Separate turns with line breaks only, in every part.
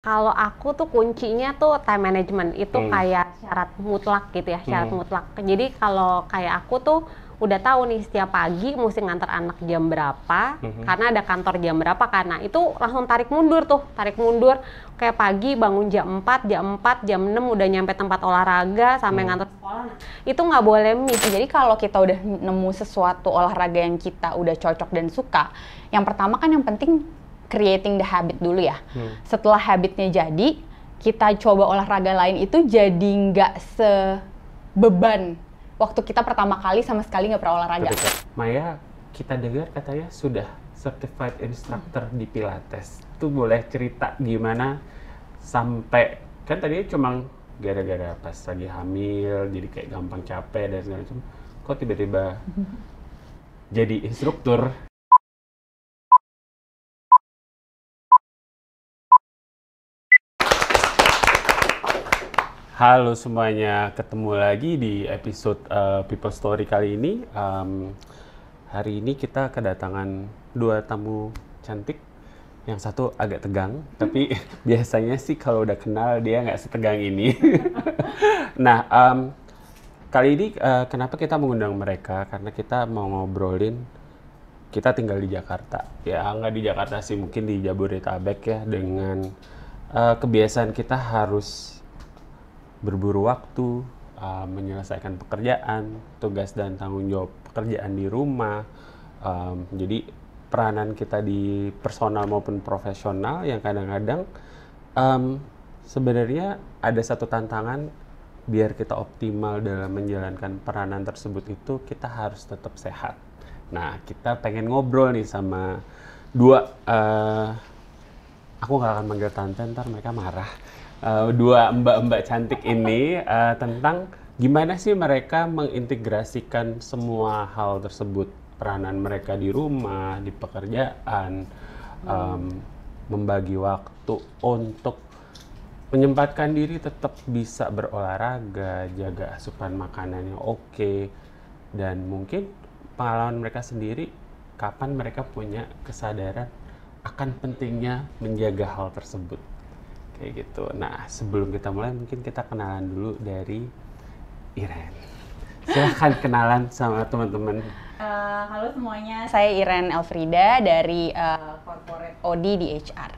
Kalau aku tuh kuncinya tuh time management itu kayak syarat mutlak gitu ya, syarat mutlak. Jadi kalau kayak aku tuh udah tahu nih setiap pagi mesti ngantar anak jam berapa, karena ada kantor jam berapa, karena itu langsung tarik mundur. Kayak pagi bangun jam 4, jam 6 udah nyampe tempat olahraga sampai ngantar sekolah. Nah, itu nggak boleh miss.
Jadi kalau kita udah nemu sesuatu olahraga yang kita udah cocok dan suka, yang pertama kan yang penting creating the habit dulu ya. Setelah habitnya jadi, kita coba olahraga lain itu jadi nggak sebeban waktu kita pertama kali sama sekali nggak pernah olahraga.
Maya, kita dengar katanya sudah certified instructor di Pilates. Itu boleh cerita gimana sampai, kan tadi cuma gara-gara pas lagi hamil, jadi kayak gampang capek dan segala macam. Kok tiba-tiba jadi instruktur? Halo semuanya, ketemu lagi di episode People Story kali ini. Hari ini kita kedatangan dua tamu cantik. Yang satu agak tegang, tapi biasanya sih kalau udah kenal dia nggak setegang ini. Nah, kali ini kenapa kita mengundang mereka? Karena kita mau ngobrolin, kita tinggal di Jakarta. Ya nggak di Jakarta sih, mungkin di Jabodetabek ya, dengan kebiasaan kita harus berburu waktu, menyelesaikan pekerjaan, tugas dan tanggung jawab pekerjaan di rumah. Jadi peranan kita di personal maupun profesional yang kadang-kadang sebenarnya ada satu tantangan biar kita optimal dalam menjalankan peranan tersebut itu kita harus tetap sehat. Nah, kita pengen ngobrol nih sama dua, aku nggak akan manggil tante, ntar mereka marah. Dua mbak-mbak cantik ini tentang gimana sih mereka mengintegrasikan semua hal tersebut, peranan mereka di rumah, di pekerjaan, membagi waktu untuk menyempatkan diri tetap bisa berolahraga, jaga asupan makanan yang oke, dan mungkin pengalaman mereka sendiri kapan mereka punya kesadaran akan pentingnya menjaga hal tersebut. Kayak gitu. Nah, sebelum kita mulai mungkin kita kenalan dulu dari Iren. Silahkan kenalan sama teman-teman.
Halo semuanya, saya Iren Elfrida dari Corporate OD di HR.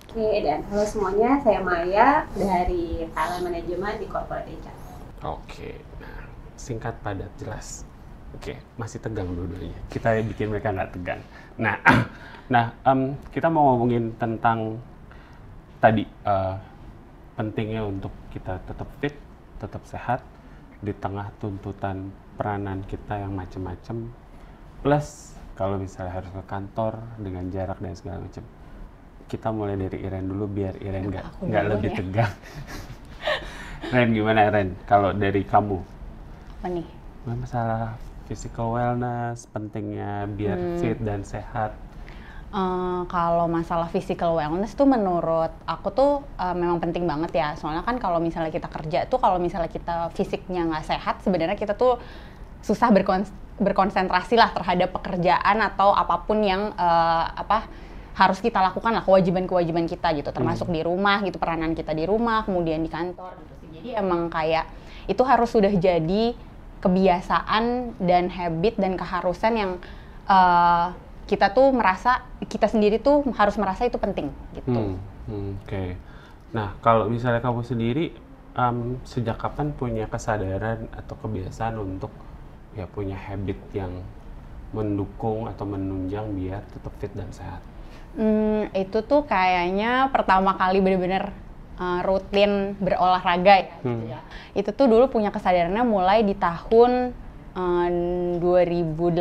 Oke, dan halo semuanya, saya Maya dari Talent Management di Corporate HR.
Oke, nah, singkat padat jelas. Oke, masih tegang dua-duanya. Kita bikin mereka nggak tegang. Nah, kita mau ngomongin tentang tadi pentingnya untuk kita tetap fit, tetap sehat di tengah tuntutan peranan kita yang macam-macam. Plus kalau misalnya harus ke kantor dengan jarak dan segala macam. Kita mulai dari Iren dulu biar Iren nggak lebih tegang. Ren, gimana Ren? Kalau dari kamu?
Apa nih?
Masalah physical wellness, pentingnya biar fit dan sehat.
Kalau masalah physical wellness tuh menurut aku tuh memang penting banget ya. Soalnya kan kalau misalnya kita kerja tuh, kalau misalnya kita fisiknya nggak sehat, sebenarnya kita tuh susah berkonsentrasi lah terhadap pekerjaan atau apapun yang harus kita lakukan lah, kewajiban-kewajiban kita gitu, termasuk di rumah gitu, peranan kita di rumah, kemudian di kantor gitu sih. Jadi emang kayak itu harus sudah jadi kebiasaan dan habit dan keharusan yang kita tuh merasa, kita sendiri tuh harus merasa itu penting gitu.
Oke. Nah, kalau misalnya kamu sendiri sejak kapan punya kesadaran atau kebiasaan untuk ya punya habit yang mendukung atau menunjang biar tetap fit dan sehat?
Itu tuh kayaknya pertama kali bener-bener rutin berolahraga ya, gitu ya. Itu tuh dulu punya kesadarannya mulai di tahun 2018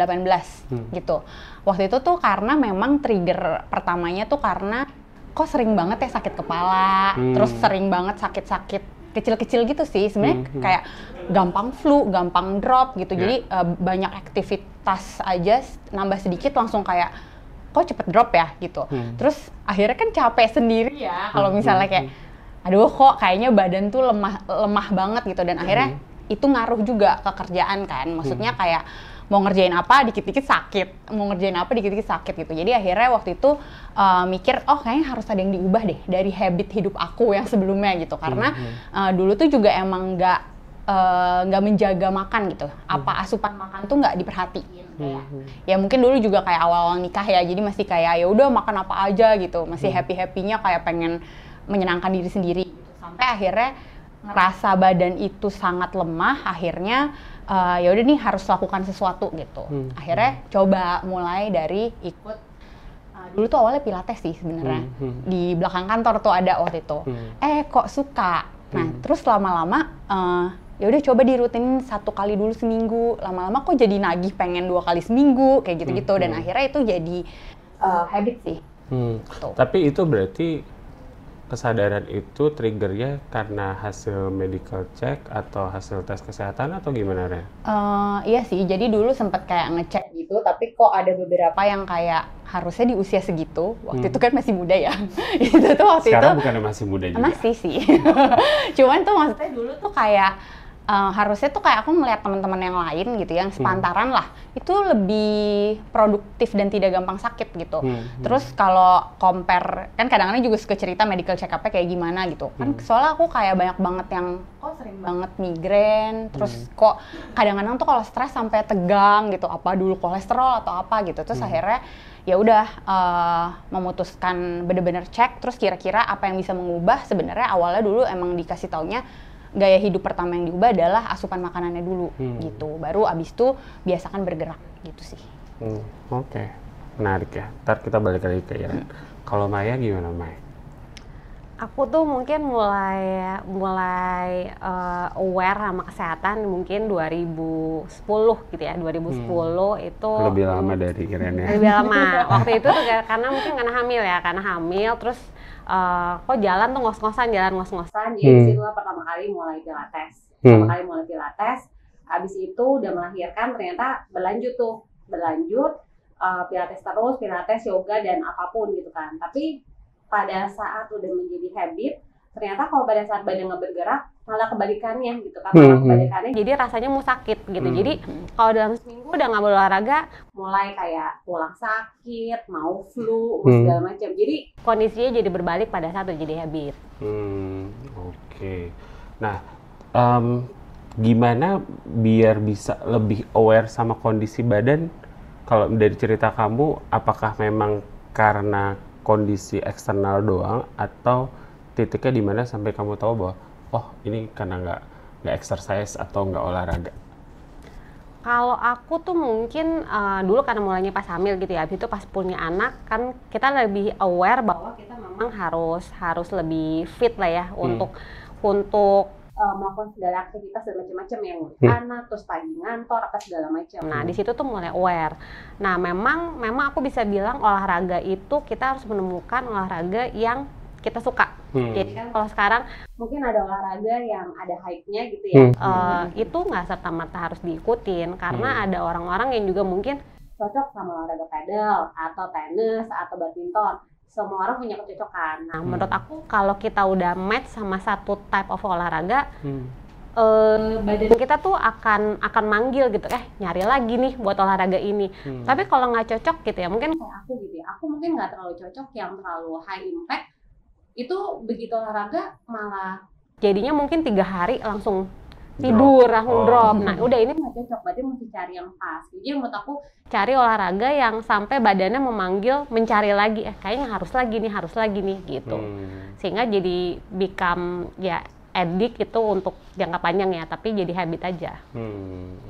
gitu. Waktu itu tuh karena memang trigger pertamanya tuh karena kok sering banget ya sakit kepala, terus sering banget sakit-sakit kecil-kecil gitu sih. Sebenarnya kayak gampang flu, gampang drop gitu. Jadi banyak aktivitas aja nambah sedikit langsung kayak kok cepet drop ya gitu. Terus akhirnya kan capek sendiri ya kalau misalnya kayak aduh kok kayaknya badan tuh lemah banget gitu, dan akhirnya itu ngaruh juga ke kerjaan kan. Maksudnya kayak mau ngerjain apa dikit-dikit sakit, mau ngerjain apa dikit-dikit sakit gitu. Jadi akhirnya waktu itu mikir, oh kayaknya harus ada yang diubah deh dari habit hidup aku yang sebelumnya gitu. Karena dulu tuh juga emang nggak menjaga makan gitu. Apa asupan makan tuh nggak diperhatiin. Kayak, ya mungkin dulu juga kayak awal-awal nikah ya, jadi masih kayak ya udah makan apa aja gitu, masih happy-happynya kayak pengen menyenangkan diri sendiri. Gitu. Sampai akhirnya ngerasa badan itu sangat lemah, akhirnya ya udah nih harus lakukan sesuatu gitu. Akhirnya coba mulai dari ikut dulu tuh awalnya pilates sih sebenarnya. Di belakang kantor tuh ada waktu itu. Kok suka. Nah, terus lama-lama ya udah coba dirutinin 1 kali dulu seminggu. Lama-lama kok jadi nagih pengen 2 kali seminggu kayak gitu-gitu dan akhirnya itu jadi habit sih.
Tapi itu berarti kesadaran itu triggernya karena hasil medical check atau hasil tes kesehatan atau gimana, Ren?
Iya sih, jadi dulu sempat kayak ngecek gitu, tapi kok ada beberapa yang kayak harusnya di usia segitu, waktu itu kan masih muda ya. Itu tuh waktu
sekarang
itu
bukannya masih muda juga?
Masih sih. Cuman tuh maksudnya dulu tuh kayak harusnya tuh kayak aku melihat teman-teman yang lain gitu, yang sepantaran lah, itu lebih produktif dan tidak gampang sakit gitu. Terus kalau compare, kan kadang-kadang juga suka cerita medical check-up-nya kayak gimana gitu. Kan soalnya aku kayak banyak banget yang kok sering banget migrain, terus kok kadang-kadang tuh kalau stres sampai tegang gitu, apa dulu kolesterol atau apa gitu. Terus akhirnya ya udah memutuskan bener-bener cek, terus kira-kira apa yang bisa mengubah. Sebenarnya awalnya dulu emang dikasih taunya gaya hidup pertama yang diubah adalah asupan makanannya dulu gitu. Baru abis itu biasakan bergerak gitu sih.
Oke. Menarik ya. Ntar kita balik lagi ke Iren. Kalau Maya gimana, Maya?
Aku tuh mungkin mulai aware sama kesehatan mungkin 2010 gitu ya. 2010 itu
lebih lama dari Iren ya.
Lebih lama. Waktu itu tuh karena mungkin karena hamil terus kok jalan tuh ngos-ngosan. Jadi disitulah pertama kali mulai pilates. Abis itu udah melahirkan ternyata berlanjut pilates, yoga dan apapun gitu kan. Tapi pada saat udah menjadi habit, ternyata kalau pada saat badan nggak bergerak malah kebalikannya gitu kan. Jadi rasanya mau sakit gitu. Jadi kalau dalam seminggu udah nggak berolahraga, mulai kayak pulang sakit, mau flu, segala macam. Jadi kondisinya jadi berbalik pada saat udah jadi habit.
Oke. Nah, gimana biar bisa lebih aware sama kondisi badan? Kalau dari cerita kamu, apakah memang karena kondisi eksternal doang atau titiknya di mana sampai kamu tahu bahwa oh ini karena nggak exercise atau nggak olahraga?
Kalau aku tuh mungkin dulu karena mulainya pas hamil gitu ya, habis itu pas punya anak kan kita lebih aware bahwa kita memang harus lebih fit lah ya untuk melakukan segala aktivitas dan macam-macam yang anak terus pagi ngantor apa segala macam. Nah di situ tuh mulai aware. Nah memang aku bisa bilang olahraga itu kita harus menemukan olahraga yang kita suka. Jadi kan kalau sekarang mungkin ada olahraga yang ada hype-nya gitu ya, itu nggak serta-merta harus diikutin karena ada orang-orang yang juga mungkin cocok sama olahraga padel atau tenis atau badminton. Semua orang punya kecocokan. Nah menurut aku kalau kita udah match sama satu type of olahraga, badan kita tuh akan manggil gitu, nyari lagi nih buat olahraga ini. Tapi kalau nggak cocok gitu ya, mungkin kayak aku gitu ya, aku mungkin nggak terlalu cocok yang terlalu high impact. Itu begitu olahraga malah jadinya mungkin 3 hari langsung tidur, langsung drop. Nah udah ini nggak cocok, berarti mesti cari yang pas. Jadi menurut aku cari olahraga yang sampai badannya memanggil, mencari lagi, kayaknya harus lagi nih gitu. Sehingga jadi become ya addict itu untuk jangka panjang ya, tapi jadi habit aja.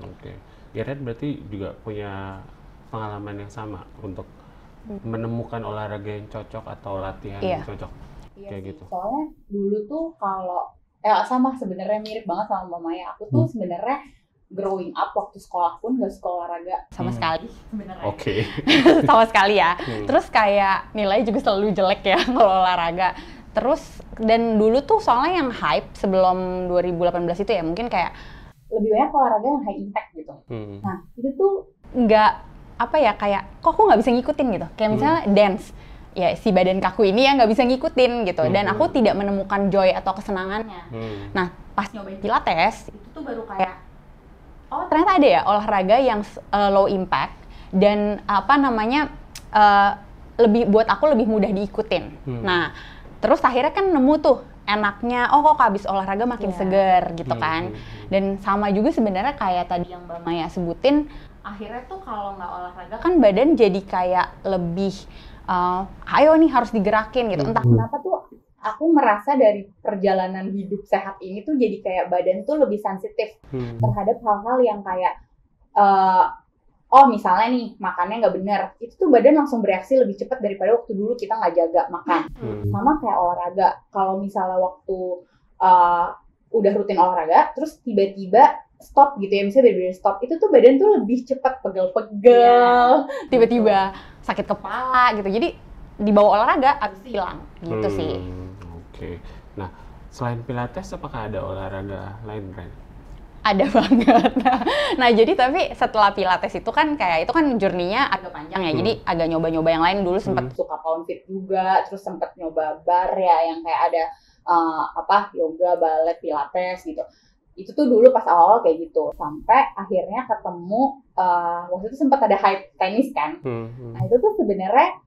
Oke. Iren berarti juga punya pengalaman yang sama untuk menemukan olahraga yang cocok atau latihan yang cocok.
Iya
kayak
sih.
gitu.
Soalnya dulu tuh kalau sama sebenarnya mirip banget sama Mama ya. Aku tuh sebenarnya growing up waktu sekolah pun gak suka olahraga sama sekali sebenarnya.
Oke.
Sama sekali ya. Terus kayak nilai juga selalu jelek ya kalau olahraga. Terus dan dulu tuh soalnya yang hype sebelum 2018 itu ya mungkin kayak lebih banyak olahraga yang high impact gitu. Nah itu tuh nggak kayak kok aku nggak bisa ngikutin gitu. Kayak misalnya dance. Ya si badan kaku ini ya nggak bisa ngikutin gitu dan aku tidak menemukan joy atau kesenangannya. Nah pas nyobain pilates itu tuh baru kayak Oh, ternyata ada ya olahraga yang low impact dan lebih buat aku lebih mudah diikutin. Nah, terus akhirnya kan nemu tuh enaknya, oh kok habis olahraga makin seger gitu kan. Dan sama juga sebenarnya kayak tadi yang Mbak Maya sebutin, akhirnya tuh kalau nggak olahraga kan badan jadi kayak lebih, ayo nih harus digerakin gitu. Entah kenapa tuh aku merasa dari perjalanan hidup sehat ini tuh jadi kayak badan tuh lebih sensitif terhadap hal-hal yang kayak, oh misalnya nih makannya nggak bener, itu tuh badan langsung bereaksi lebih cepat daripada waktu dulu kita nggak jaga makan. Sama kayak olahraga, kalau misalnya waktu udah rutin olahraga, terus tiba-tiba stop gitu ya, misalnya bener-bener stop, itu tuh badan tuh lebih cepat pegel-pegel, tiba-tiba sakit kepala gitu. Jadi dibawa olahraga abis itu hilang gitu sih.
Oke. Nah, selain Pilates apakah ada olahraga lain, Ren?
Ada banget. Nah, jadi tapi setelah Pilates itu kan kayak itu kan journey-nya agak panjang ya. Jadi agak nyoba-nyoba yang lain dulu, sempat suka pound fit juga, terus sempat nyoba bar ya yang kayak ada yoga, balet, Pilates gitu. Itu tuh dulu pas awal kayak gitu. Sampai akhirnya ketemu waktu itu sempat ada hype tenis kan. Nah, itu tuh sebenarnya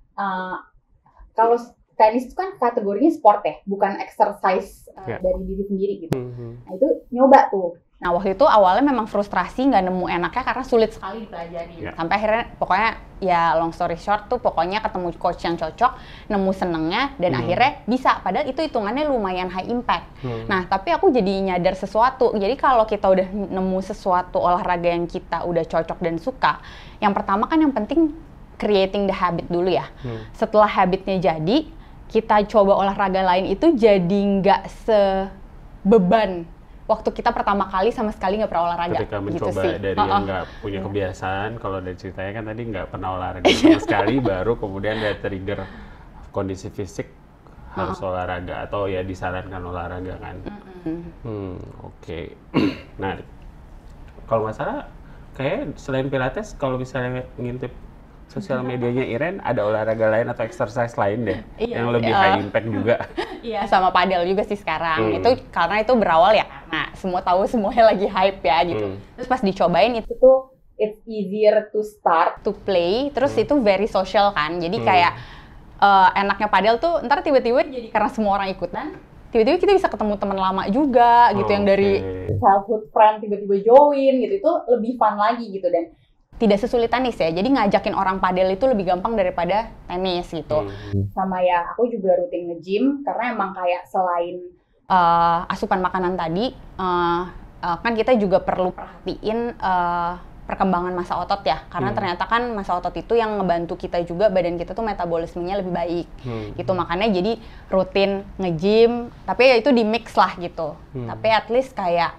kalau tenis itu kan kategorinya sport ya, bukan exercise dari diri sendiri gitu. Nah, itu nyoba tuh. Nah, waktu itu awalnya memang frustrasi, nggak nemu enaknya karena sulit sekali dipelajari. Sampai akhirnya pokoknya ya long story short tuh pokoknya ketemu coach yang cocok, nemu senengnya, dan akhirnya bisa. Padahal itu hitungannya lumayan high impact. Nah, tapi aku jadi nyadar sesuatu. Jadi kalau kita udah nemu sesuatu olahraga yang kita udah cocok dan suka, yang pertama kan yang penting creating the habit dulu ya. Setelah habitnya jadi, kita coba olahraga lain itu jadi nggak sebeban waktu kita pertama kali sama sekali nggak pernah olahraga.
Ketika mencoba
gitu
dari yang nggak punya kebiasaan, kalau dari ceritanya kan tadi nggak pernah olahraga sama sekali, baru kemudian ada trigger kondisi fisik harus olahraga atau ya disarankan olahraga kan. Oke. Nah, kalau nggak salah kayak selain Pilates, kalau misalnya ngintip sosial medianya Iren, ada olahraga lain atau exercise lain deh yang lebih high impact juga.
Iya, sama padel juga sih sekarang. Itu karena itu berawal ya karena semua tahu semuanya lagi hype ya gitu. Terus pas dicobain itu tuh it's easier to start to play, terus itu very social kan. Jadi kayak enaknya padel tuh ntar tiba-tiba jadi karena semua orang ikutan, tiba-tiba kita bisa ketemu teman lama juga gitu yang dari childhood friend tiba-tiba join gitu, itu lebih fun lagi gitu. Dan tidak sesulit tenis ya, jadi ngajakin orang padel itu lebih gampang daripada tenis gitu. Sama ya, aku juga rutin nge-gym karena emang kayak selain asupan makanan tadi, kan kita juga perlu perhatiin perkembangan masa otot ya, karena ternyata kan masa otot itu yang ngebantu kita juga badan kita tuh metabolismenya lebih baik gitu. Makanya jadi rutin nge-gym, tapi ya itu di mix lah gitu. Tapi at least kayak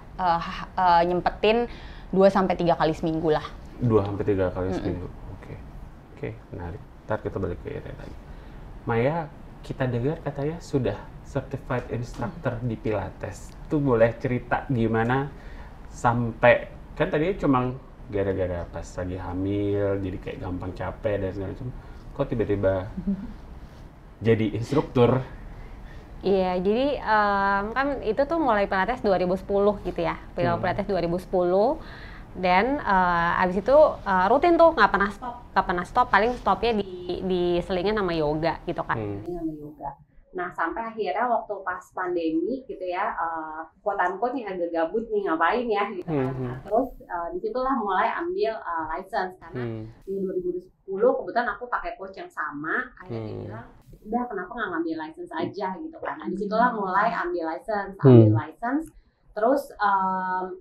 nyempetin 2-3 kali seminggu lah.
2-3 kali seminggu. Oke, menarik. Ntar kita balik ke Iren lagi. Maya, kita dengar katanya sudah certified instructor di Pilates. Itu boleh cerita gimana sampai, kan tadi cuma gara-gara pas lagi hamil, jadi kayak gampang capek dan segala macam. Kok tiba-tiba jadi instruktur?
Iya, jadi kan itu tuh mulai Pilates 2010 gitu ya. Pilates 2010. Dan abis itu rutin tuh nggak pernah stop, paling stopnya diselingin sama yoga gitu kan. Sama yoga. Nah, sampai akhirnya waktu pas pandemi gitu ya, quote-unquote yang agak gabut nih ngapain ya gitu kan. Terus disitulah mulai ambil license karena di 2010 kebetulan aku pakai coach yang sama, akhirnya dia bilang udah kenapa nggak ngambil license aja gitu kan. Nah, disitulah mulai ambil license. Terus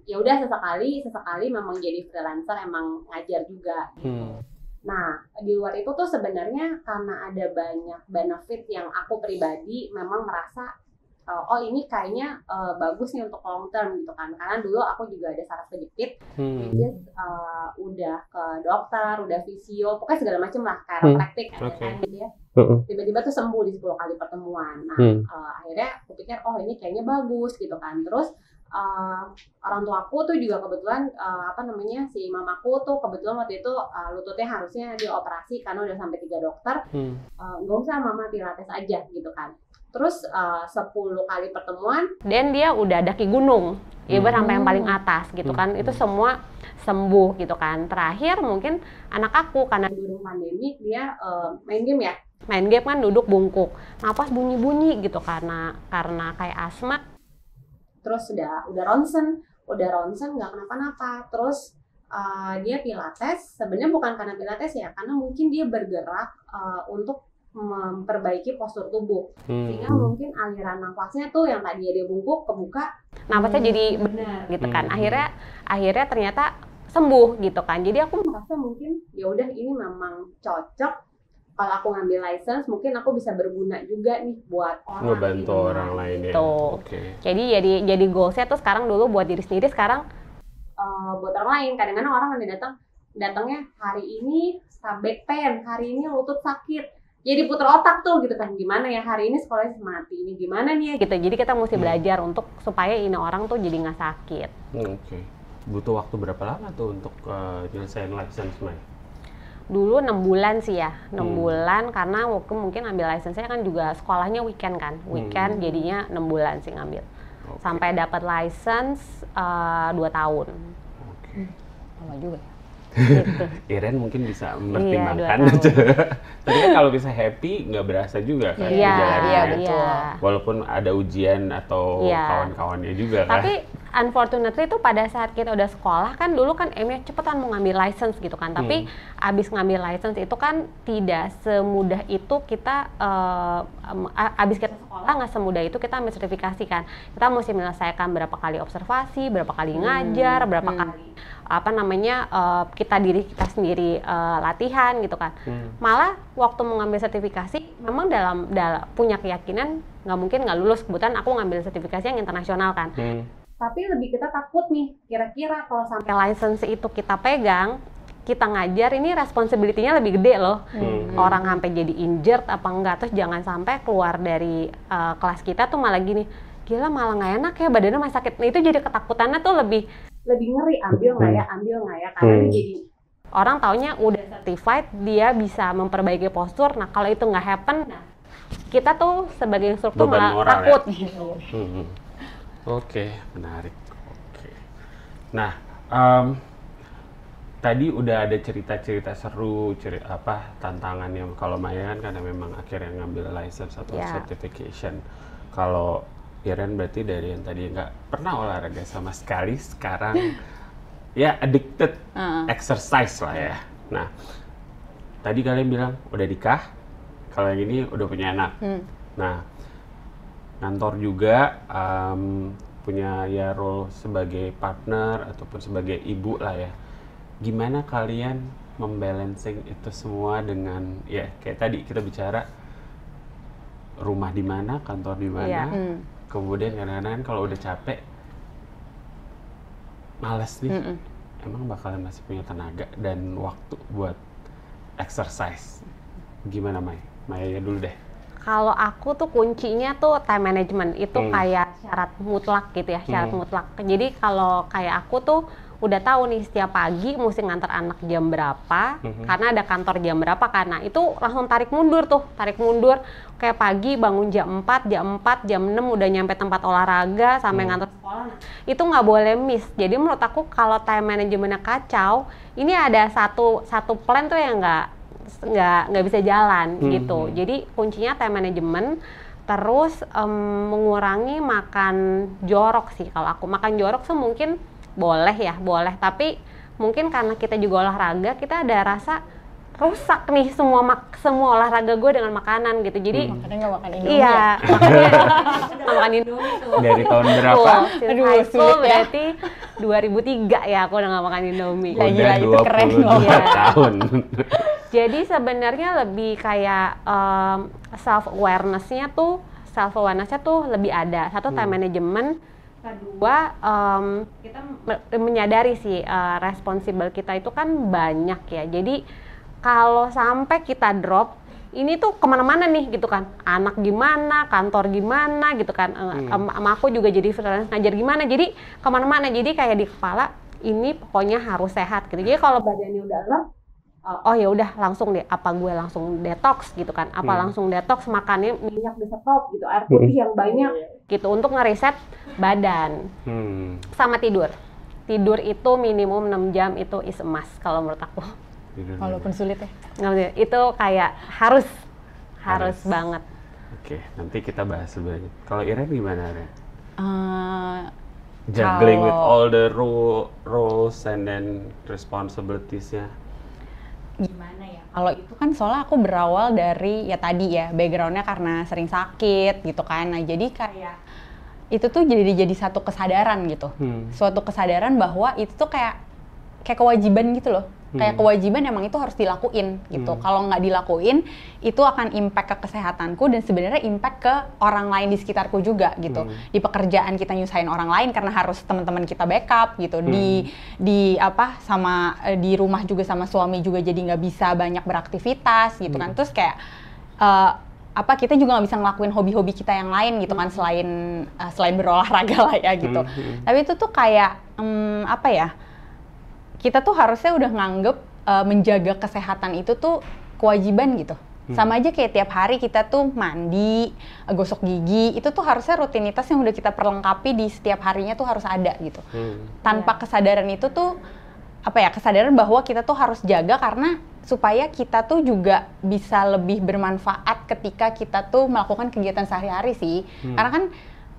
ya udah sesekali memang jadi freelancer, emang ngajar juga gitu. Nah, di luar itu tuh sebenarnya karena ada banyak benefit yang aku pribadi memang merasa oh ini kayaknya bagus nih untuk long term gitu kan. Karena dulu aku juga ada saraf kejepit, jadi udah ke dokter, udah fisio, pokoknya segala macam lah, chiropractic, gitu ya. Tiba-tiba tuh sembuh di 10 kali pertemuan. Nah, akhirnya aku pikir oh ini kayaknya bagus gitu kan. Terus orang tuaku tuh juga kebetulan si mamaku tuh kebetulan waktu itu lututnya harusnya dioperasi karena udah sampai 3 dokter. Nggak usah mama pilates aja gitu kan. Terus 10 kali pertemuan dan dia udah daki gunung, ibarat sampai yang paling atas gitu kan. Itu semua sembuh gitu kan. Terakhir mungkin anak aku karena dulu pandemi dia main game ya. Main game kan duduk bungkuk, napas bunyi-bunyi gitu karena kayak asma. Terus udah ronsen nggak kenapa-napa. Terus dia pilates, sebenarnya bukan karena pilates ya, karena mungkin dia bergerak untuk memperbaiki postur tubuh, sehingga mungkin aliran nafasnya tuh yang tadi dia bungkuk kebuka, nafasnya jadi benar gitu kan. Akhirnya ternyata sembuh gitu kan. Jadi aku merasa mungkin ya udah ini memang cocok. Kalau aku ngambil license, mungkin aku bisa berguna juga nih buat orang.
Ngebantu orang lain ya.
Okay. Jadi goalsnya tuh sekarang dulu buat diri sendiri, sekarang buat orang lain. Kadang-kadang orang datangnya hari ini back pain, hari ini lutut sakit. Jadi puter otak tuh gitu kan, gimana ya hari ini sekolahnya mati, ini gimana nih ya gitu. Jadi kita mesti belajar untuk supaya ini orang tuh jadi nggak sakit.
Oke. Butuh waktu berapa lama tuh untuk nyelesain license, Mai?
Dulu 6 bulan sih ya, 6 bulan karena waktu mungkin ambil license-nya kan juga sekolahnya weekend kan, jadinya 6 bulan sih ngambil. Sampai dapat license 2 tahun.
Lama juga ya.
Gitu. Iren mungkin bisa mempertimbangkan. Tapi kan kalau bisa happy nggak berasa juga kan
Iya,
betul.
Walaupun ada ujian atau kawan-kawannya juga kan.
Tapi unfortunately itu pada saat kita udah sekolah kan dulu kan aimnya cepetan mau ngambil license gitu kan. Tapi abis ngambil license itu kan tidak semudah itu kita abis kita sekolah nggak semudah itu kita ambil sertifikasi kan. Kita mesti menyelesaikan berapa kali observasi, berapa kali ngajar, berapa kali diri kita sendiri latihan gitu kan. Malah waktu mengambil sertifikasi memang dalam punya keyakinan nggak mungkin nggak lulus. Kebetulan aku ngambil sertifikasi yang internasional kan. Tapi lebih kita takut nih, kira-kira kalau sampai license itu kita pegang, kita ngajar ini responsibility-nya lebih gede loh. Orang sampai jadi injured apa enggak, terus jangan sampai keluar dari kelas kita tuh malah gini, gila malah nggak enak ya, badannya masih sakit. Nah, itu jadi ketakutannya tuh lebih ngeri, ambil nggak ya, karena jadi orang taunya udah certified, dia bisa memperbaiki postur. Nah kalau itu nggak happen, kita tuh sebagai instruktur malah takut.
Oke, menarik. Oke. Nah, tadi udah ada cerita-cerita seru, tantangan yang kalau Maya kan karena memang akhirnya ngambil license atau certification. Kalau Iren berarti dari yang tadi nggak pernah olahraga sama sekali, sekarang ya addicted exercise lah ya. Nah, tadi kalian bilang udah nikah, kalau yang ini udah punya anak. Nah, kantor juga punya ya role sebagai partner ataupun sebagai ibu lah ya. Gimana kalian membalancing itu semua dengan ya kayak tadi kita bicara rumah di mana, kantor di mana. Kemudian kadang-kadang kalau udah capek males nih. Emang bakalan masih punya tenaga dan waktu buat exercise. Gimana Maya dulu deh.
Kalau aku tuh kuncinya tuh time management itu kayak syarat mutlak gitu ya, syarat mutlak. Jadi kalau kayak aku tuh udah tahu nih setiap pagi mesti nganter anak jam berapa, karena ada kantor jam berapa, karena itu langsung tarik mundur kayak pagi bangun jam 4, jam 6 udah nyampe tempat olahraga sampai nganter sekolah. Nah, itu nggak boleh miss. Jadi menurut aku kalau time managementnya kacau, ini ada satu plan tuh yang nggak bisa jalan gitu. Jadi kuncinya time management, terus mengurangi makan jorok sih. Kalau aku makan jorok tuh mungkin boleh, tapi mungkin karena kita juga olahraga, kita ada rasa rusak nih semua olahraga gue dengan makanan gitu. Jadi
makanya nggak makan Indomie.
Iya, makanya nggak makan Indomie tuh.
Dari tahun berapa?
High school berarti 2003 ya aku udah nggak makan Indomie.
Udah 22
itu keren loh.
tahun.
Jadi sebenarnya lebih kayak self awareness-nya tuh lebih ada. Satu, time management. Kedua, kita menyadari sih responsible kita itu kan banyak ya. Jadi kalau sampai kita drop ini tuh kemana-mana nih gitu kan, anak gimana, kantor gimana gitu kan, sama aku juga jadi freelance ngajar gimana, jadi kemana-mana, jadi kayak di kepala ini pokoknya harus sehat gitu. Jadi kalau badannya udah lemes, oh ya udah langsung deh, apa gue langsung detox gitu kan, apa langsung detox makannya minyak di stop gitu, air putih yang banyak gitu untuk ngereset badan. Sama tidur itu minimum 6 jam itu is a must kalau menurut aku.
Walaupun sulit ya.
Itu kayak harus banget.
Oke, nanti kita bahas sebenarnya. Kalau Iren gimana, Ren? Juggling
Kalau-
with all the roles and then responsibilities-nya.
Gimana ya? Kalau itu kan soalnya aku berawal dari ya tadi ya, background-nya karena sering sakit gitu kan. Nah, jadi kayak itu tuh jadi satu kesadaran gitu. Suatu kesadaran bahwa itu tuh kayak kewajiban gitu loh. Kayak kewajiban emang itu harus dilakuin gitu. Kalau nggak dilakuin, itu akan impact ke kesehatanku dan sebenarnya impact ke orang lain di sekitarku juga gitu. Di pekerjaan kita nyusahin orang lain karena harus teman-teman kita backup gitu. Di rumah juga sama suami juga jadi nggak bisa banyak beraktivitas gitu kan. Terus kayak kita juga nggak bisa ngelakuin hobi-hobi kita yang lain gitu kan selain berolahraga lah ya gitu. Tapi itu tuh kayak kita tuh harusnya udah nganggep menjaga kesehatan itu tuh kewajiban gitu. Sama aja kayak tiap hari kita tuh mandi, gosok gigi, itu tuh harusnya rutinitas yang udah kita perlengkapi di setiap harinya tuh harus ada gitu. Tanpa kesadaran itu tuh kesadaran bahwa kita tuh harus jaga karena supaya kita tuh juga bisa lebih bermanfaat ketika kita tuh melakukan kegiatan sehari-hari sih. Karena kan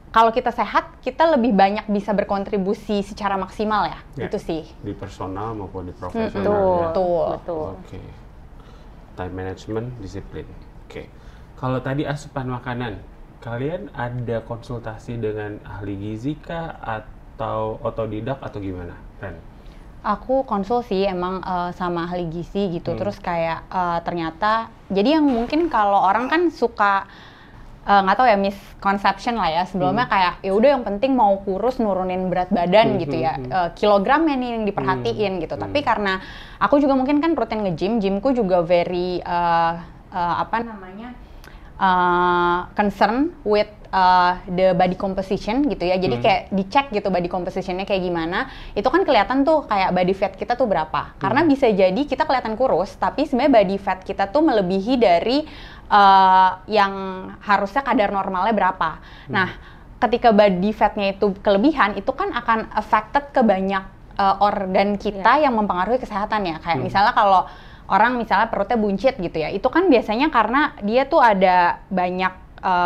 kalau kita sehat, kita lebih banyak bisa berkontribusi secara maksimal ya. Itu sih.
Di personal maupun di profesional.
Betul.
Oke. Time management, disiplin. Oke. Kalau tadi asupan makanan, kalian ada konsultasi dengan ahli gizi kah atau otodidak atau gimana, Ren?
Aku konsul sih emang sama ahli gizi gitu. Terus kayak ternyata jadi yang mungkin kalau orang kan suka nggak tahu ya, misconception lah ya sebelumnya kayak ya udah yang penting mau kurus nurunin berat badan gitu ya, kilogramnya nih yang diperhatiin gitu. Tapi karena aku juga mungkin kan rutin nge-gym, gymku juga very concern with the body composition gitu ya. Jadi kayak dicek gitu body compositionnya kayak gimana. Itu kan kelihatan tuh kayak body fat kita tuh berapa. Karena bisa jadi kita kelihatan kurus, tapi sebenarnya body fat kita tuh melebihi dari yang harusnya kadar normalnya berapa. Nah, ketika body fatnya itu kelebihan, itu kan akan affected ke banyak organ kita yang mempengaruhi kesehatannya. Kayak misalnya kalau orang misalnya perutnya buncit gitu ya, itu kan biasanya karena dia tuh ada banyak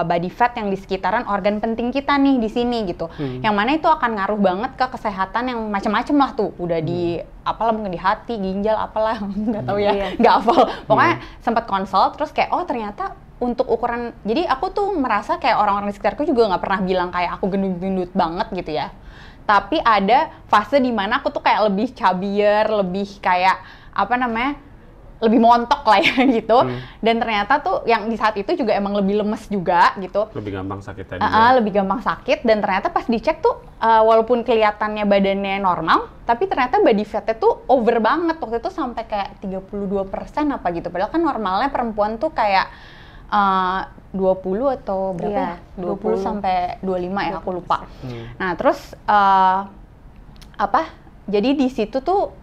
body fat yang di sekitaran organ penting kita nih di sini gitu. Yang mana itu akan ngaruh banget ke kesehatan yang macam-macam lah tuh. Udah di apalah mungkin di hati, ginjal, apalah nggak tahu ya, nggak hafal. Pokoknya sempat konsul terus kayak oh ternyata untuk ukuran, jadi aku tuh merasa kayak orang-orang di sekitarku juga nggak pernah bilang kayak aku gendut-gendut banget gitu ya. Tapi ada fase di mana aku tuh kayak lebih cabier, lebih kayak lebih montok lah ya gitu. Dan ternyata tuh yang di saat itu juga emang lebih lemes juga gitu.
Lebih gampang sakit tadi
Lebih gampang sakit, dan ternyata pas dicek tuh walaupun kelihatannya badannya normal, tapi ternyata body fatnya tuh over banget. Waktu itu sampai kayak 32% apa gitu. Padahal kan normalnya perempuan tuh kayak 20 atau berapa ya? 20 sampai 25 ya, aku lupa. Nah, terus jadi di situ tuh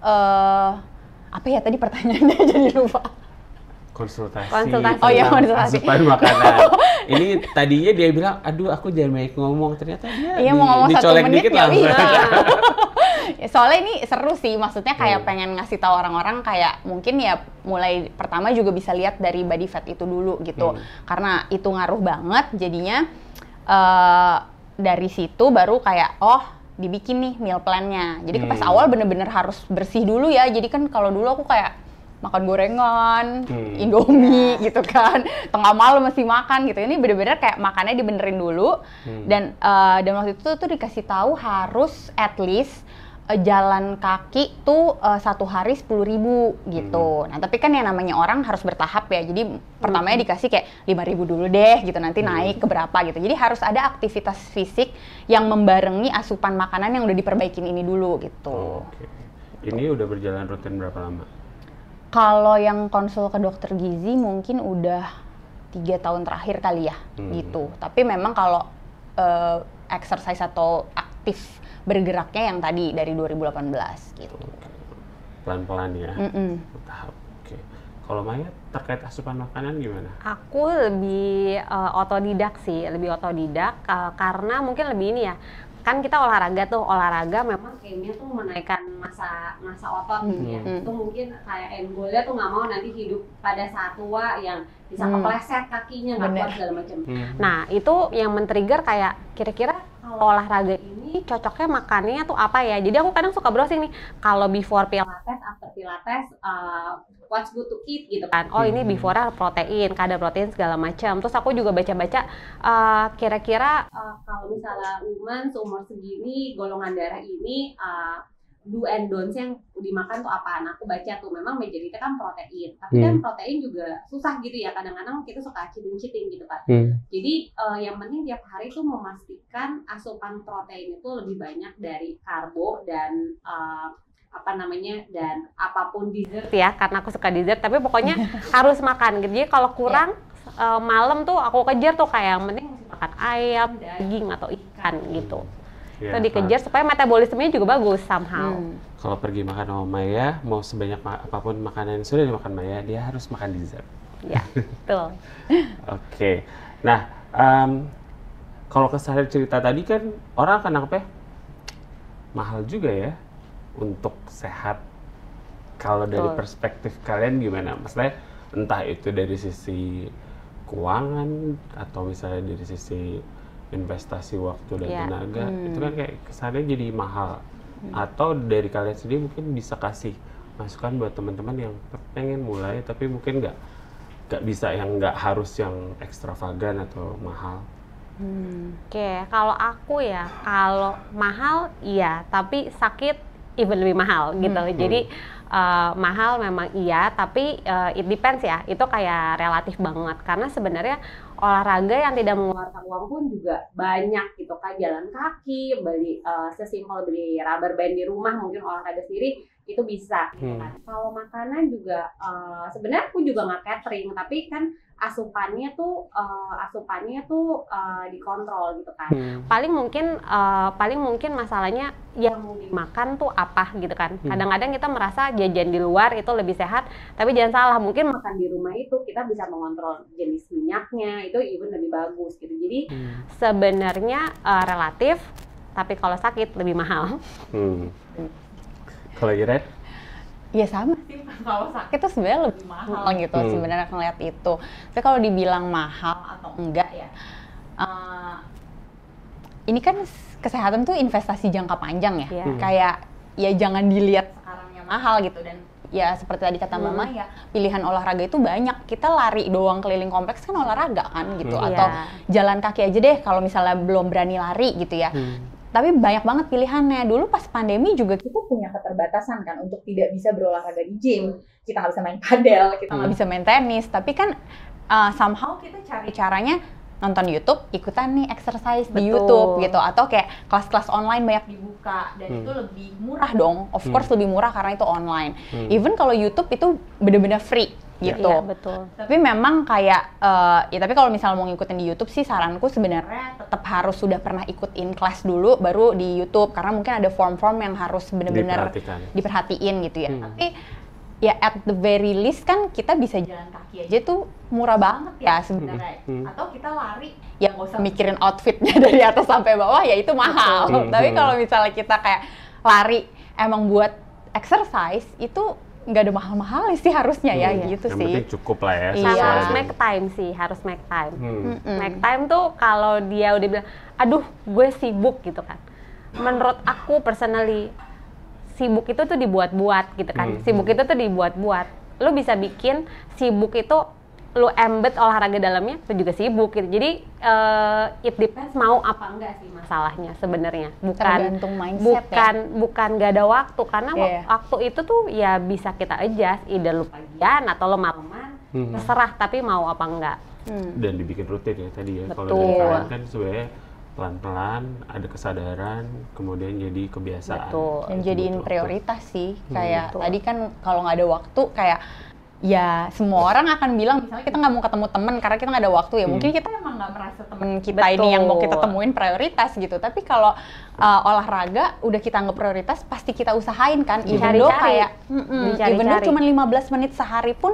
apa ya tadi pertanyaannya jadi lupa.
Konsultasi.
Oh iya, konsultasi.
Asupan makanan. Ini tadinya dia bilang, aduh aku jangan banyak ngomong. Ternyata dia
mau ngomong 1 menit
dikit
nggak
langsung.
bisa. Soalnya ini seru sih, maksudnya kayak pengen ngasih tahu orang-orang kayak mungkin ya mulai pertama juga bisa lihat dari body fat itu dulu gitu. Karena itu ngaruh banget, jadinya dari situ baru kayak dibikin nih meal plan-nya. Jadi pas awal bener-bener harus bersih dulu ya. Jadi kan kalau dulu aku kayak makan gorengan, Indomie gitu kan. Tengah malam masih makan gitu. Ini bener-bener kayak makannya dibenerin dulu. Dan waktu itu tuh dikasih tahu harus at least jalan kaki tuh 1 hari 10.000 gitu. Nah, tapi kan yang namanya orang harus bertahap ya. Jadi pertamanya dikasih kayak 5.000 dulu deh gitu, nanti naik ke berapa gitu. Jadi harus ada aktivitas fisik yang membarengi asupan makanan yang udah diperbaikin ini dulu gitu.
Oke. Ini udah berjalan rutin berapa lama?
Kalau yang konsul ke dokter gizi mungkin udah 3 tahun terakhir kali ya, gitu. Tapi memang kalau exercise atau aktif bergeraknya yang tadi dari 2018 gitu.
Pelan-pelan ya, bertahap. Oke. Kalau Maya terkait asupan makanan gimana?
Aku lebih otodidak sih, karena mungkin lebih ini ya. Kan kita olahraga memang kayaknya tuh menaikkan masa otot gitu ya. Itu mungkin kayak end goal-nya tuh nggak mau nanti hidup pada saat tua yang bisa kepleset kakinya, nggak kuat segala macam. Nah itu yang men-trigger kayak kira-kira kalau olahraga ini cocoknya makannya tuh apa ya. Jadi aku kadang suka browsing nih, kalau before pilates, after pilates, what's good to eat gitu kan. Oh ini before protein, kadar protein segala macam. Terus aku juga baca-baca kira-kira kalau misalnya woman seumur segini, golongan darah ini do and don'ts yang dimakan tuh apa. Nah aku baca tuh memang majority kan protein. Tapi kan protein juga susah gitu ya. Kadang-kadang kita suka cheating gitu kan. Jadi yang penting tiap hari tuh memastikan asupan protein itu lebih banyak dari karbo dan dan apapun dessert ya, karena aku suka dessert, tapi pokoknya harus makan gitu. Jadi kalau kurang malam tuh aku kejar tuh kayak yang penting makan ayam, daging atau ikan gitu. Itu dikejar supaya metabolismenya juga bagus somehow.
Kalau pergi makan sama Maya, mau sebanyak apapun makanan yang sudah dimakan Maya, dia harus makan dessert.
Ya, betul.
Oke. Nah, kalau kesalahan cerita tadi kan orang akan nangkep mahal juga ya untuk sehat. Kalau dari perspektif kalian gimana? Maksudnya entah itu dari sisi keuangan atau misalnya dari sisi investasi waktu dan tenaga, itu kan kayak kesannya jadi mahal. Atau dari kalian sendiri mungkin bisa kasih masukan buat teman-teman yang pengen mulai tapi mungkin nggak bisa, yang nggak harus yang ekstravagan atau mahal.
Oke, kalau aku ya, kalau mahal iya, tapi sakit even lebih mahal gitu. Jadi mahal memang iya, tapi it depends ya. Itu kayak relatif banget karena sebenarnya olahraga yang tidak mengeluarkan uang pun juga banyak gitu kan. Jalan kaki, beli sesimpel beli rubber band di rumah, mungkin olahraga sendiri itu bisa gitu kan. Kalau makanan juga sebenarnya aku juga nggak catering, tapi kan asupannya tuh dikontrol gitu kan. Paling mungkin masalahnya yang mau dimakan tuh apa gitu kan. Kadang-kadang kita merasa jajan di luar itu lebih sehat, tapi jangan salah, mungkin makan di rumah itu kita bisa mengontrol jenis minyaknya, itu even lebih bagus gitu. Jadi sebenarnya relatif, tapi kalau sakit lebih mahal.
Kalau Iren?
Ya sama sih, kalau sakit tuh sebenarnya lebih mahal gitu sebenarnya ngeliat itu. Tapi kalau dibilang mahal atau enggak ya, ini kan kesehatan tuh investasi jangka panjang ya. Kayak ya jangan dilihat sekarangnya mahal gitu. Dan ya seperti tadi kata Mbak Maya, pilihan olahraga itu banyak. Kita lari doang keliling kompleks kan olahraga kan gitu. Atau jalan kaki aja deh kalau misalnya belum berani lari gitu ya. Tapi banyak banget pilihannya. Dulu pas pandemi juga kita punya keterbatasan kan untuk tidak bisa berolahraga di gym. Kita nggak bisa main padel, kita nggak bisa main tenis. Tapi kan somehow kita cari caranya nonton YouTube, ikutan nih exercise di YouTube gitu. Atau kayak kelas-kelas online banyak dibuka. Dan itu lebih murah dong. Of course lebih murah karena itu online. Even kalau YouTube itu bener-bener free gitu.
Iya, betul.
Tapi memang kayak tapi kalau misalnya mau ngikutin di YouTube sih saranku sebenarnya tetap harus sudah pernah ikutin kelas dulu baru di YouTube, karena mungkin ada form-form yang harus benar-benar diperhatiin gitu ya. Tapi ya at the very least kan kita bisa jalan kaki aja tuh murah banget ya sebenarnya. Atau kita lari ya nggak usah mikirin outfitnya dari atas sampai bawah, ya itu mahal. Tapi kalau misalnya kita kayak lari emang buat exercise itu nggak ada mahal-mahal sih harusnya ya gitu
yang
sih.
Yang penting cukup lah ya.
Iya. Harus make time sih, harus make time. Make time tuh kalau dia udah bilang, aduh gue sibuk gitu kan. Menurut aku personally, sibuk itu tuh dibuat-buat gitu kan. Sibuk itu tuh dibuat-buat. Lu bisa bikin sibuk itu, lu embed olahraga dalamnya, itu juga sibuk gitu. Jadi it depends mau apa enggak sih masalahnya sebenarnya.
Tergantung mindset
bukan nggak ada waktu, karena waktu itu tuh ya bisa kita adjust, either lu pagian atau lu malaman, terserah, tapi mau apa enggak.
Dan dibikin rutin ya tadi ya. Kalau dari kalian kan sebenarnya pelan-pelan ada kesadaran, kemudian jadi kebiasaan.
Betul.
Dan jadiin prioritas sih. Kayak
Betul.
tadi kan kalau nggak ada waktu kayak ya semua orang akan bilang misalnya kita nggak mau ketemu temen karena kita nggak ada waktu ya. Mungkin kita emang nggak merasa temen kita ini yang mau kita temuin prioritas gitu. Tapi kalau olahraga udah kita anggap prioritas pasti kita usahain kan. Even though kayak even though cuma 15 menit sehari pun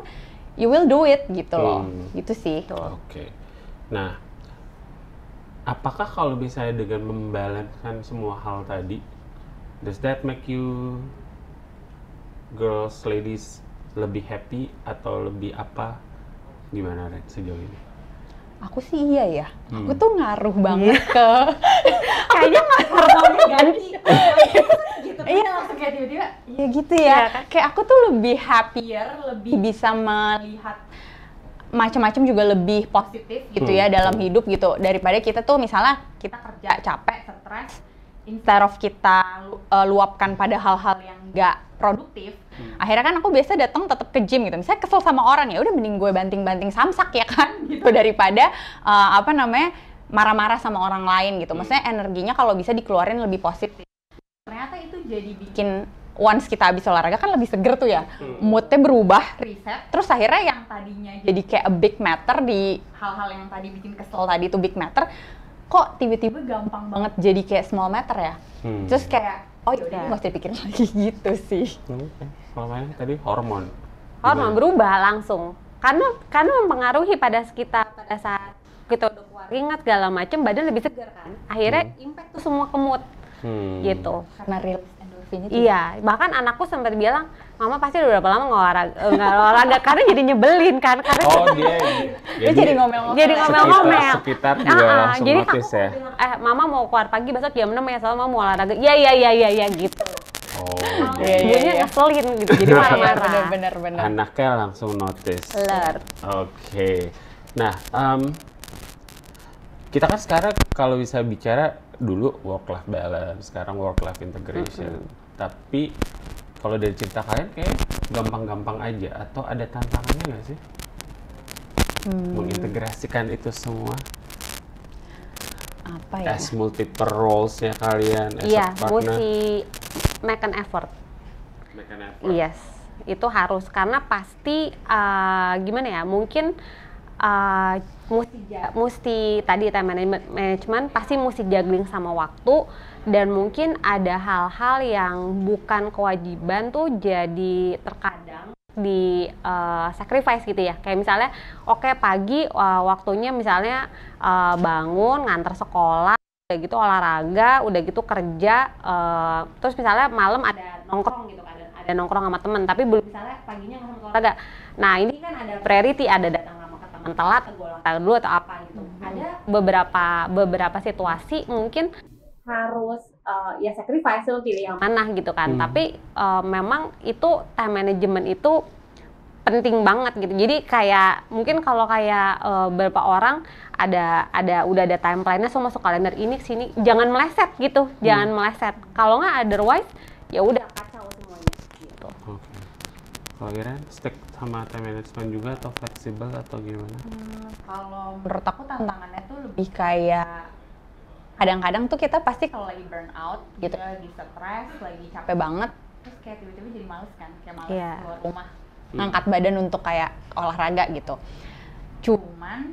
you will do it gitu loh. Gitu sih.
Oke. Nah, apakah kalau misalnya dengan membalancekan semua hal tadi, does that make you girls, ladies lebih happy atau lebih apa? Gimana Ren sejauh ini?
Aku sih iya ya. Aku tuh ngaruh banget ke
Kayaknya nggak hormonnya ganti.
gitu. Iya, langsung kayak tiba-tiba ya gitu ya. Kayak aku tuh lebih happier, lebih bisa melihat macam-macam juga lebih positif gitu ya dalam hidup gitu daripada kita tuh misalnya kita kerja capek, stres, instead of kita luapkan pada hal-hal yang nggak produktif. Akhirnya kan aku biasa datang tetap ke gym gitu. Misalnya kesel sama orang ya udah mending gue banting-banting samsak ya kan gitu daripada marah-marah sama orang lain gitu. Maksudnya energinya kalau bisa dikeluarin lebih positif. Ternyata itu jadi bikin once kita habis olahraga kan lebih seger tuh ya. Moodnya berubah, reset. Terus akhirnya yang tadinya jadi kayak a big matter di hal-hal yang tadi bikin kesel tadi itu big matter, kok tiba-tiba gampang banget jadi kayak small matter ya. Terus kayak oh yaudah nggak usah dipikirin lagi gitu sih.
Kalau main tadi hormon
Berubah langsung karena mempengaruhi pada sekitar pada saat kita udah keluar keringat segala macam badan lebih segar kan akhirnya impact tuh semua ke mood gitu
Karena release endorfinnya.
Iya, bahkan anakku sempat bilang mama pasti udah berapa lama nggak olahraga karena jadi nyebelin kan karena
dia jadi ngomel-ngomel.
sekitar juga langsung
jadi
notice ya.
Mama mau keluar pagi besok jam 6 ya soalnya mama mau olahraga iya gitu. Ibunya ngeselin gitu, jadi marah-marah.
Bener.
Anaknya langsung notice.
Alert.
Oke. Nah, kita kan sekarang kalau bisa bicara dulu work-life balance, sekarang work-life integration. Tapi kalau dari cerita kalian kayak gampang-gampang aja atau ada tantangannya nggak sih? Mengintegrasikan itu semua?
Apa ya?
As multiple roles-nya kalian, as
Iya,
a partner.
mesti make an effort.
Make an effort.
Yes, itu harus karena pasti gimana ya? Mungkin mesti tadi time management pasti mesti juggling sama waktu dan mungkin ada hal-hal yang bukan kewajiban tuh jadi terkadang di sacrifice gitu ya. Kayak misalnya oke, pagi waktunya misalnya bangun nganter sekolah, udah gitu olahraga, udah gitu kerja, terus misalnya malam ada nongkrong gitu kan, ada nongkrong sama temen, tapi belum misalnya paginya nggak sempat olahraga. Nah ini kan ada priority, ada datang sama ke teman telat, gue olahraga dulu atau apa gitu. Ada beberapa situasi mungkin harus ya sacrifice, lo pilih yang mana gitu kan. Tapi memang itu time management itu penting banget gitu. Jadi kayak mungkin kalau kayak beberapa orang udah ada timeline-nya semua masuk kalender ini sini, jangan meleset gitu. Jangan meleset. Kalau nggak otherwise ya udah kacau semuanya gitu.
Oke. Kalau Iren stick sama time management juga atau fleksibel atau gimana?
Kalau menurut aku tantangannya tuh lebih kayak kadang-kadang tuh kita pasti kalau lagi burn out gitu, lagi stres, lagi capek banget, terus kayak tiba-tiba jadi males kan, kayak males keluar rumah, ngangkat badan untuk kayak olahraga gitu. Cuman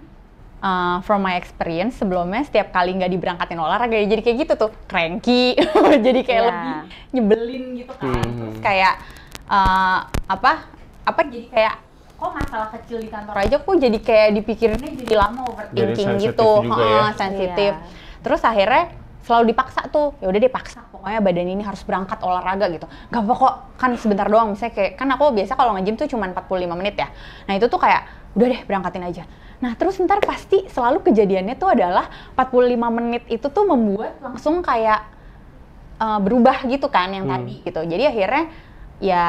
from my experience sebelumnya setiap kali nggak diberangkatin olahraga jadi kayak gitu tuh cranky, jadi kayak lebih nyebelin gitu kan, terus kayak jadi kayak kok masalah kecil di kantor aja kok jadi kayak dipikirinnya jadi lama, overthinking gitu, sensitif. Terus akhirnya selalu dipaksa tuh, ya udah deh paksa, pokoknya badan ini harus berangkat olahraga gitu. Gak apa kok, kan sebentar doang, misalnya kayak, kan aku biasa kalau nge-gym tuh cuma 45 menit ya. Nah itu tuh kayak, udah deh berangkatin aja. Nah terus ntar pasti selalu kejadiannya tuh adalah 45 menit itu tuh membuat langsung kayak berubah gitu kan yang tadi gitu. Jadi akhirnya ya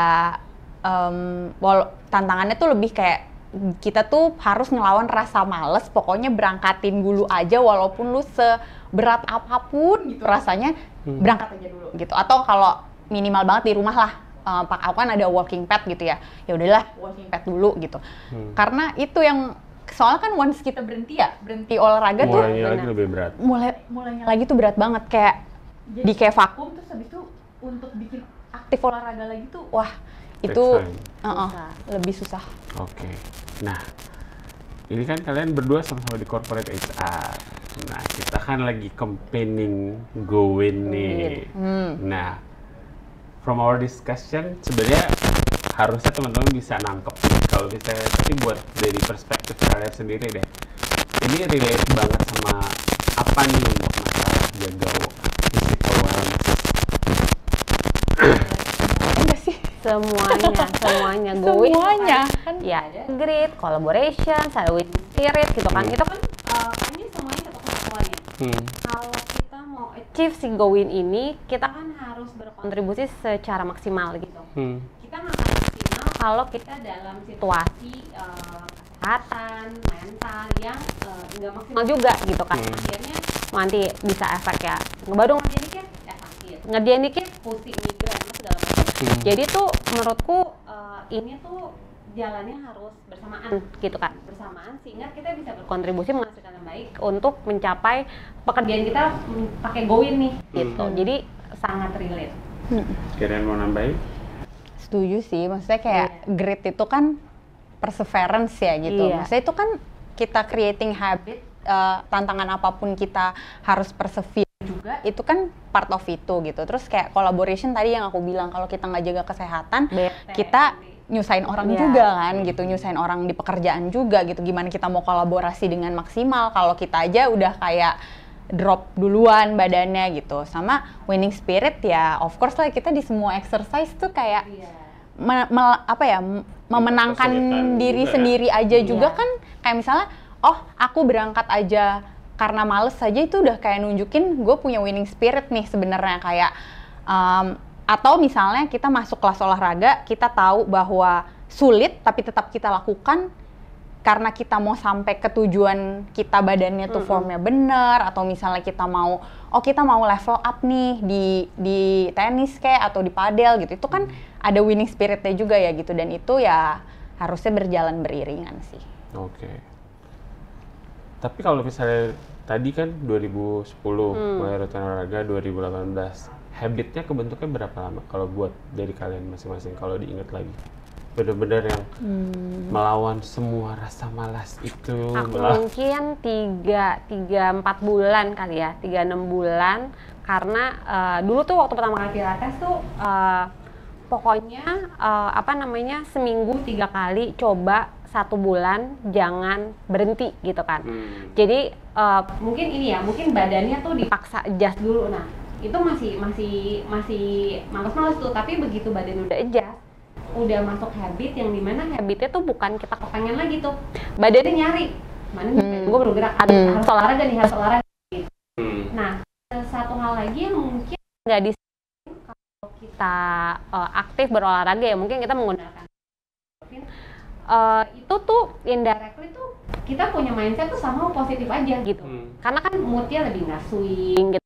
tantangannya tuh lebih kayak kita tuh harus ngelawan rasa males, pokoknya berangkatin dulu aja walaupun lu seberat apapun gitu rasanya, berangkat aja dulu gitu. Atau kalau minimal banget di rumah lah, aku kan ada walking pad gitu ya, ya udahlah walking pad dulu gitu. Karena itu yang soalnya kan once kita berhenti olahraga tuh
mulainya lagi lebih berat.
Mulainya lagi tuh berat banget, kayak jadi kayak vakum, terus habis itu untuk bikin aktif olahraga lagi tuh wah itu lebih susah.
Oke. Nah, ini kan kalian berdua sama-sama di corporate HR. Nah, kita kan lagi campaigning Go Win nih. Nah, from our discussion sebenarnya harusnya teman-teman bisa nangkep kalau misalnya, tapi buat dari perspektif kalian sendiri deh, ini relate banget sama apa nih untuk masalah jaga physical wellness?
Enggak sih,
semuanya Go Win
kan
ya ada grit, collaboration, win spirit gitu kan. Itu kan ini semuanya satu kesatuannya. Kalau kita mau achieve si Go Win ini, kita kan harus berkontribusi secara maksimal gitu. Kita nggak akan maksimal kalau kita dalam situasi kesehatan mental yang nggak maksimal juga gitu kan. Akhirnya nanti bisa efek ya, baru ngerjain dikit ya sakit, ngerjain dikit pusing, migrain, segala macam. Jadi tuh menurutku ini tuh jalannya harus bersamaan gitu kan, bersamaan sehingga kita bisa berkontribusi menghasilkan yang baik untuk mencapai pekerjaan kita pakai Go Win nih gitu. Jadi sangat relate.
Kirain mau nambahin?
Setuju sih, maksudnya kayak grit itu kan perseverance ya gitu. Maksudnya itu kan kita creating habit, tantangan apapun kita harus persevere juga, itu kan part of itu gitu. Terus kayak collaboration tadi yang aku bilang, kalau kita nggak jaga kesehatan, kita nyusahin orang juga kan gitu, nyusahin orang di pekerjaan juga gitu. Gimana kita mau kolaborasi dengan maksimal kalau kita aja udah kayak drop duluan badannya gitu. Sama winning spirit ya of course lah, kita di semua exercise tuh kayak memenangkan diri sendiri aja juga kan. Kayak misalnya aku berangkat aja karena males saja, itu udah kayak nunjukin gue punya winning spirit nih sebenarnya. Kayak atau misalnya kita masuk kelas olahraga, kita tahu bahwa sulit tapi tetap kita lakukan karena kita mau sampai ke tujuan kita, badannya tuh formnya bener, atau misalnya kita mau level up nih di tenis kayak atau di padel gitu. Itu kan ada winning spiritnya juga ya gitu, dan itu ya harusnya berjalan beriringan sih.
Oke. Tapi kalau misalnya tadi kan 2010 mulai rutin olahraga, 2018 habitnya kebentuknya berapa lama kalau buat dari kalian masing-masing, kalau diingat lagi? Bener-bener yang melawan semua rasa malas itu.
Aku mungkin 3-4 bulan kali ya, 3-6 bulan. Karena dulu tuh waktu pertama kali pilates tuh pokoknya seminggu 3 kali, coba 1 bulan jangan berhenti gitu kan. Jadi mungkin ini ya, mungkin badannya tuh dipaksa adjust dulu. Nah itu masih malas-malas tuh, tapi begitu badan udah adjust, udah masuk habit yang dimana habitnya tuh bukan kita kepengen lagi tuh, badannya nyari mana nih gue bergerak, harus olahraga gitu. Nah satu hal lagi yang mungkin nggak kalau kita aktif berolahraga ya, mungkin kita menggunakan itu tuh indirectly tuh kita punya mindset tuh sama positif aja gitu. Karena kan moodnya lebih nggak swing gitu,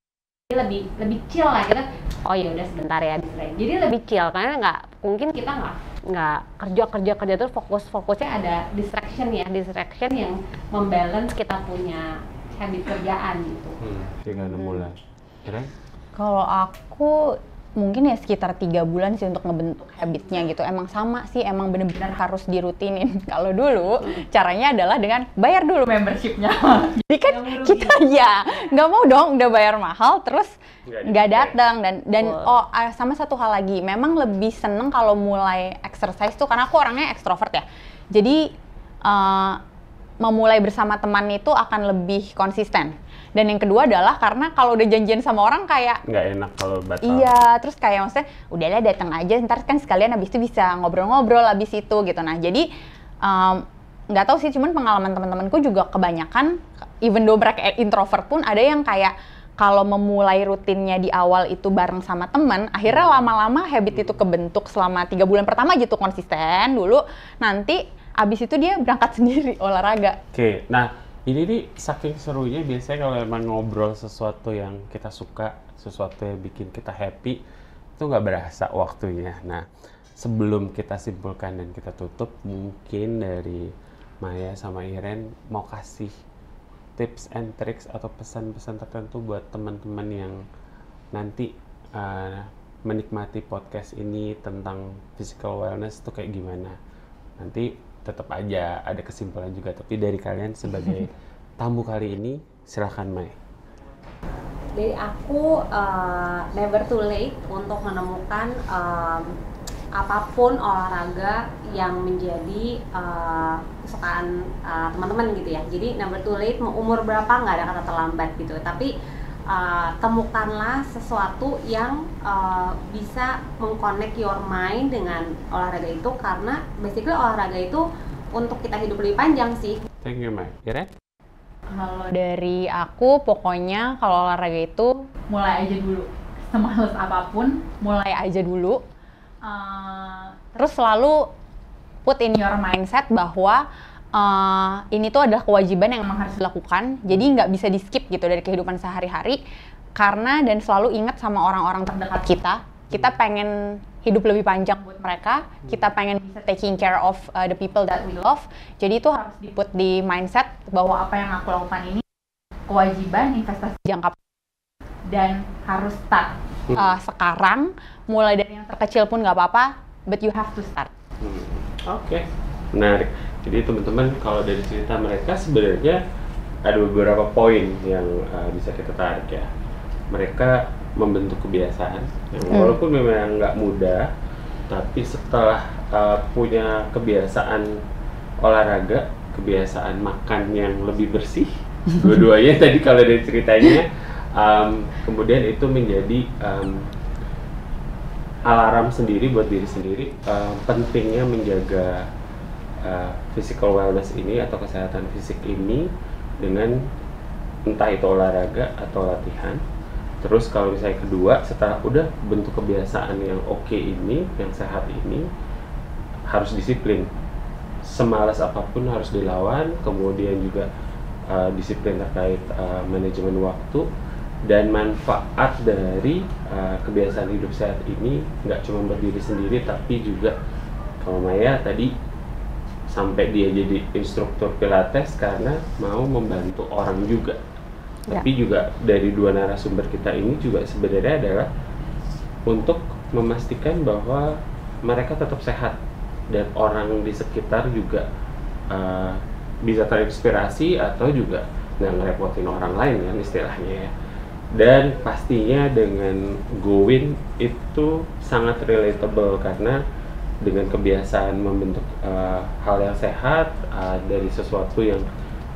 lebih chill lah kita. Oh ya udah sebentar ya, jadi lebih chill karena mungkin kita nggak kerja terus fokusnya ada distraction yang membalance kita punya habit kerjaan gitu.
3-6 bulan. Kira?
Kalau aku mungkin ya sekitar 3 bulan sih untuk ngebentuk habitnya gitu. Emang sama sih, emang bener-bener harus dirutinin. Kalau dulu caranya adalah dengan bayar dulu membershipnya. Jadi kan kita ya nggak mau dong udah bayar mahal terus nggak datang. Dan sama satu hal lagi, memang lebih seneng kalau mulai exercise tuh karena aku orangnya ekstrovert ya. Jadi memulai bersama teman itu akan lebih konsisten. Dan yang kedua adalah karena kalau udah janjian sama orang kayak
nggak enak kalau batal.
Iya, terus kayak maksudnya udahlah datang aja, ntar kan sekalian habis itu bisa ngobrol-ngobrol habis itu gitu. Nah jadi nggak tahu sih, cuman pengalaman teman-temanku juga kebanyakan, even though mereka introvert pun ada yang kayak kalau memulai rutinnya di awal itu bareng sama teman, akhirnya lama-lama habit itu kebentuk selama 3 bulan pertama gitu konsisten dulu, nanti abis itu dia berangkat sendiri olahraga.
Oke, nah ini nih saking serunya biasanya kalau emang ngobrol sesuatu yang kita suka, sesuatu yang bikin kita happy, itu nggak berasa waktunya. Nah, sebelum kita simpulkan dan kita tutup, mungkin dari Maya sama Iren mau kasih tips and tricks atau pesan-pesan tertentu buat teman-teman yang nanti menikmati podcast ini tentang physical wellness itu kayak gimana. Nanti tetap aja ada kesimpulan juga, tapi dari kalian sebagai tamu kali ini, silahkan Maya.
Dari aku, never too late untuk menemukan apapun olahraga yang menjadi kesukaan teman-teman gitu ya. Jadi never too late, mau umur berapa nggak ada kata terlambat gitu. Tapi temukanlah sesuatu yang bisa mengconnect your mind dengan olahraga itu, karena basically olahraga itu untuk kita hidup lebih panjang sih.
Thank you, Maya. Iren?
Kalau dari aku, pokoknya kalau olahraga itu mulai aja dulu. Semales apapun, mulai aja dulu. Terus selalu put in your mindset bahwa ini tuh adalah kewajiban yang memang harus dilakukan. Jadi nggak bisa di skip gitu dari kehidupan sehari-hari. Karena dan selalu ingat sama orang-orang terdekat kita. Kita pengen hidup lebih panjang buat mereka, kita pengen bisa taking care of the people that we love. Jadi itu harus diput di mindset bahwa apa yang aku lakukan ini kewajiban, investasi jangka dan harus start sekarang, mulai dari yang terkecil pun nggak apa-apa, but you have to start.
Oke, menarik. Jadi teman-teman, kalau dari cerita mereka sebenarnya ada beberapa poin yang bisa kita tarik ya. Mereka membentuk kebiasaan yang walaupun memang nggak mudah, tapi setelah punya kebiasaan olahraga, kebiasaan makan yang lebih bersih, dua-duanya tadi kalau dari ceritanya, kemudian itu menjadi alarm sendiri buat diri sendiri, pentingnya menjaga physical wellness ini atau kesehatan fisik ini dengan entah itu olahraga atau latihan. Terus kalau misalnya kedua, setelah udah bentuk kebiasaan yang oke ini, yang sehat ini, harus disiplin. Semalas apapun harus dilawan, kemudian juga disiplin terkait manajemen waktu, dan manfaat dari kebiasaan hidup sehat ini nggak cuma buat diri sendiri, tapi juga kalau Maya tadi sampai dia jadi instruktur pilates karena mau membantu orang juga. Tapi juga dari dua narasumber kita ini juga sebenarnya adalah untuk memastikan bahwa mereka tetap sehat dan orang di sekitar juga bisa terinspirasi atau juga nggak ngerepotin orang lain kan istilahnya ya. Dan pastinya dengan Go-Win itu sangat relatable karena dengan kebiasaan membentuk hal yang sehat dari sesuatu yang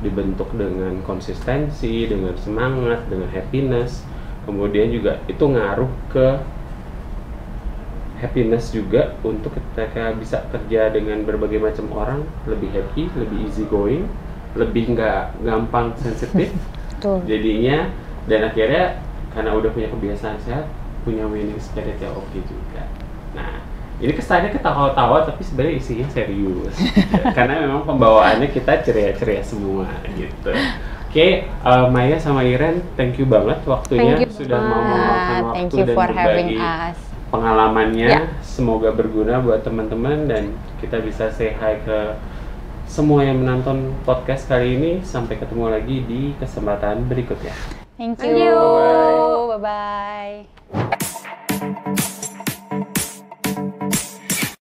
dibentuk dengan konsistensi, dengan semangat, dengan happiness, kemudian juga itu ngaruh ke happiness juga untuk ketika bisa kerja dengan berbagai macam orang, lebih happy, lebih easy going, lebih nggak gampang sensitif jadinya, dan akhirnya karena udah punya kebiasaan sehat, punya winning spirit yang oke juga. Nah, ini kesannya ketawa-tawa tapi sebenarnya isinya serius karena memang pembawaannya kita ceria-ceria semua gitu. Oke, Maya sama Iren, thank you banget waktunya sudah mau meluangkan waktu dan berbagi pengalamannya. Semoga berguna buat teman-teman dan kita bisa say hi ke semua yang menonton podcast kali ini. Sampai ketemu lagi di kesempatan berikutnya.
Thank you. Bye-bye.